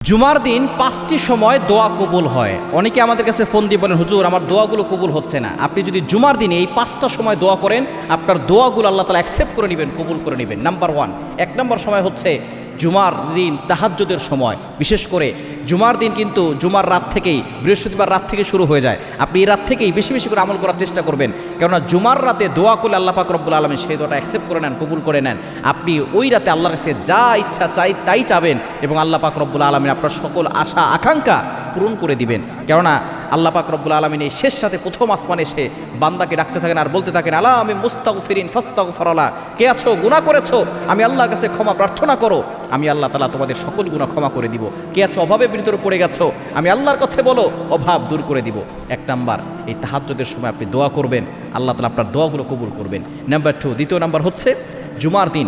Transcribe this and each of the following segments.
জুমার দিন 5টি সময় দোয়া কবুল হয়। অনেকে আমাদের কাছে ফোন দিয়ে বলেন, হুজুর আমার দোয়াগুলো কবুল হচ্ছে না। আপনি যদি জুমার দিনে এই 5টা সময় দোয়া করেন, আপনার দোয়াগুলো আল্লাহ তাআলা অ্যাকসেপ্ট করে নেবেন, কবুল করে নেবেন। নাম্বার 1, 1 নম্বর সময় হচ্ছে জুমার দিন তাহাজ্জুদের সময়। বিশেষ করে জুমার দিন কিন্তু জুমার রাত থেকেই, বৃহস্পতিবার রাত থেকে শুরু হয়ে যায়। আপনি এই রাত থেকেই বেশি বেশি করে আমল করার চেষ্টা করবেন, কেননা জুমার রাতে দোয়া করলে আল্লাহ পাক রব্বুল আলামিন সেই দোয়াটা অ্যাকসেপ্ট করে নেন, কবুল করে নেন। আপনি ওই রাতে আল্লাহর কাছে যা ইচ্ছা তাই চাবেন এবং আল্লাহ পাক রব্বুল আলামিন আপনার সকল আশা আকাঙ্ক্ষা পূরণ করে দিবেন। কেননা আল্লাহ পাক রব্বুল আলামিন এই শেষ সাথে প্রথম আসমানে এসে বান্দাকে ডাকতে থাকেন আর বলতে থাকেন, আলা আমি মুস্তাগফিরিন ফাস্তাগফিরুল্লাহ, কে আছো, গুনাহ করেছো, আমি আল্লাহর কাছে ক্ষমা প্রার্থনা করো, আমি আল্লাহ তাআলা তোমাদের সকল গুনাহ ক্ষমা করে দিব। কে আছো অভাবে ভিতরে পড়ে গেছো, আমি আল্লাহর কাছে বলো, অভাব দূর করে দিব। 1 নাম্বার, এই তাহাজ্জুদের সময় আপনি দোয়া করবেন, আল্লাহ তাআলা আপনার দোয়াগুলো কবুল করবেন। নাম্বার 2, দ্বিতীয় নাম্বার হচ্ছে জুমার দিন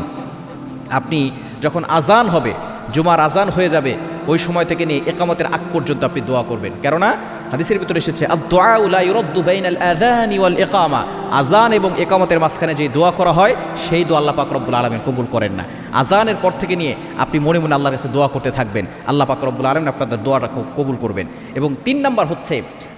আপনি যখন আজান হবে, জুমার আজান হয়ে যাবে, ওই সময় থেকে নিয়ে ইকামতের আগ পর্যন্ত আপনি দোয়া করবেন। কেননা হাদিসের ভিতরে এসেছে, আদ-দুআউ লা ইউরাদ্দু বাইনাল আযানি ওয়াল ইকামা, আজান এবং ইকামতের মাঝখানে যে দোয়া করা হয় সেই দোয়া আল্লাহ পাক রব্বুল আলামিন কবুল করেন না। আজানের পর থেকে নিয়ে আপনি মনে মনে আল্লাহর কাছে দোয়া করতে থাকবেন, আল্লাহ পাক রব্বুল আলামিন আপনাদের দোয়াটা কবুল করবেন। এবং 3 নাম্বার হচ্ছে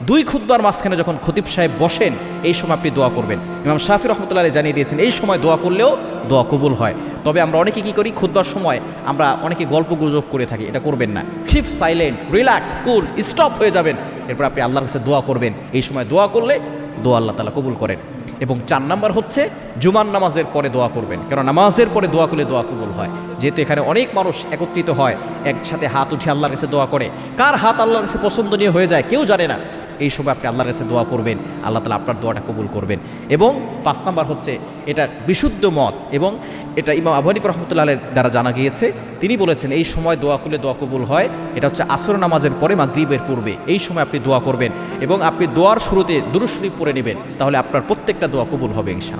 2 খুতবার মাঝখানে যখন খতিব সাহেব বসেন, এই সময় আপনি দোয়া করবেন। ইমাম শাফি রাহমাতুল্লাহ আলাইহি জানিয়ে দিয়েছেন এই সময় দোয়া করলেও দোয়া কবুল হয়। তবে আমরা অনেকে কী করি, খুতবার সময় আমরা অনেকে গল্প গুজব করে থাকি, এটা করবেন না। কিপ সাইলেন্ট, রিল্যাক্স, কুল, স্টপ হয়ে যাবেন, এরপর আপনি আল্লাহর কাছে দোয়া করবেন। এই সময় দোয়া করলে দোয়া আল্লাহ তাআলা কবুল করেন। এবং 4 নাম্বার হচ্ছে জুমার নামাজের পরে দোয়া করবেন, কারণ নামাজের পরে দোয়া করলে দোয়া কবুল হয়। যেহেতু এখানে অনেক মানুষ একত্রিত হয়, একসাথে হাত উঠে আল্লাহর কাছে দোয়া করে, কার হাত আল্লাহর কাছে পছন্দনীয় হয়ে যায় কেউ জানে না। এই সময় আপনি আল্লাহর কাছে দোয়া করবেন, আল্লাহ তাআলা আপনার দোয়াটা কবুল করবেন। এবং 5 নাম্বার হচ্ছে, এটা বিশুদ্ধ মত এবং এটা ইমাম আবু হানিফা রাহমাতুল্লাহ আলাইহির দ্বারা জানা গিয়েছে, তিনি বলেছেন এই সময় দোয়া করলে দোয়া কবুল হয়। এটা হচ্ছে আসর নামাজের পরে মাগরিবের পূর্বে, এই সময় আপনি দোয়া করবেন এবং আপনি দোয়ার শুরুতে দুরূদ শরীফ পড়ে নেবেন, তাহলে আপনার প্রত্যেকটা দোয়া কবুল হবে ইনশাআল্লাহ।